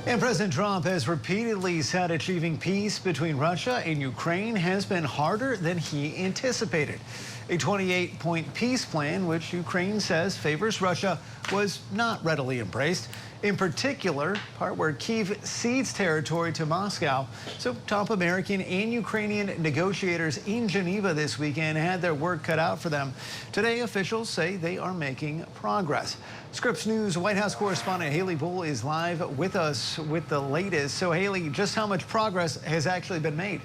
And President Trump has repeatedly said achieving peace between Russia and Ukraine has been harder than he anticipated. A 28-point peace plan, which Ukraine says favors Russia, was not readily embraced. In particular, part where Kyiv cedes territory to Moscow. So top American and Ukrainian negotiators in Geneva this weekend had their work cut out for them. Today, officials say they are making progress. Scripps News White House correspondent Haley Bull is live with us with the latest. So Haley, just how much progress has actually been made?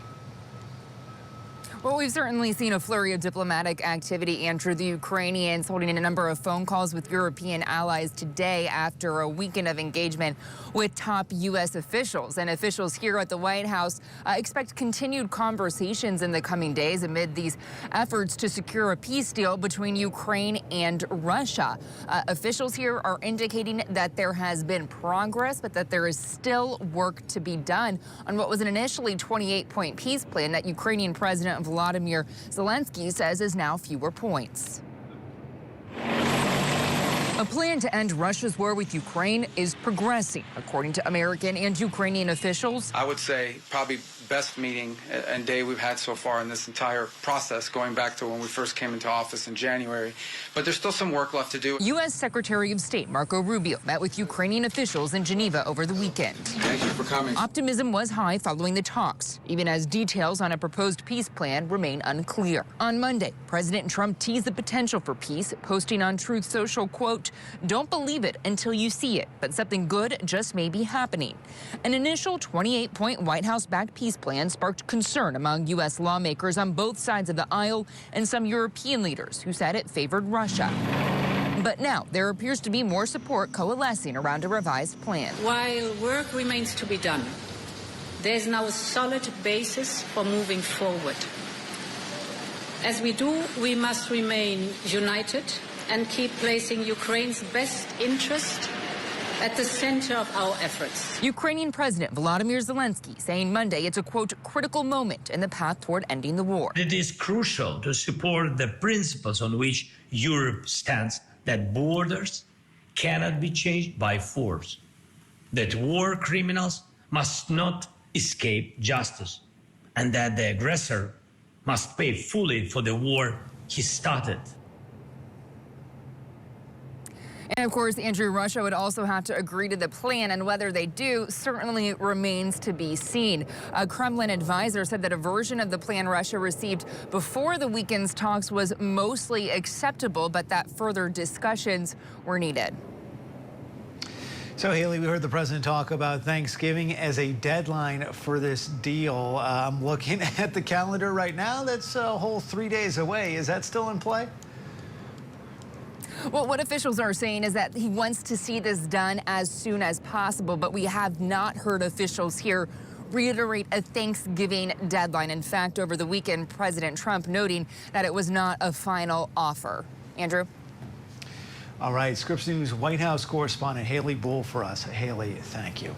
Well, we've certainly seen a flurry of diplomatic activity, Andrew. The Ukrainians holding a number of phone calls with European allies today after a weekend of engagement with top U.S. officials. And officials here at the White House expect continued conversations in the coming days amid these efforts to secure a peace deal between Ukraine and Russia. Officials here are indicating that there has been progress, but that there is still work to be done on what was an initially 28-point peace plan that Ukrainian President Volodymyr Zelensky says is now fewer points. A plan to end Russia's war with Ukraine is progressing, according to American and Ukrainian officials. I would say probably best meeting and day we've had so far in this entire process, going back to when we first came into office in January. But there's still some work left to do. U.S. Secretary of State Marco Rubio met with Ukrainian officials in Geneva over the weekend. Thank you for coming. Optimism was high following the talks, even as details on a proposed peace plan remain unclear. On Monday, President Trump teased the potential for peace, posting on Truth Social, quote, "Don't believe it until you see it, but something good just may be happening." An initial 28-point White House-backed peace plan sparked concern among U.S. lawmakers on both sides of the aisle and some European leaders who said it favored Russia. But now there appears to be more support coalescing around a revised plan. While work remains to be done, there's now a solid basis for moving forward. As we do, we must remain united and keep placing Ukraine's best interest at the center of our efforts. Ukrainian President Volodymyr Zelensky saying Monday it's a, quote, critical moment in the path toward ending the war. It is crucial to support the principles on which Europe stands, that borders cannot be changed by force, that war criminals must not escape justice, and that the aggressor must pay fully for the war he started. And of course, Andrew, Russia would also have to agree to the plan, and whether they do certainly remains to be seen. A Kremlin advisor said that a version of the plan Russia received before the weekend's talks was mostly acceptable, but that further discussions were needed. So, Haley, we heard the president talk about Thanksgiving as a deadline for this deal. I'm looking at the calendar right now. That's a whole 3 days away. Is that still in play? Well, what officials are saying is that he wants to see this done as soon as possible, but we have not heard officials here reiterate a Thanksgiving deadline. In fact, over the weekend, President Trump noting that it was not a final offer. Andrew? All right, Scripps News White House correspondent Haley Bull for us. Haley, thank you.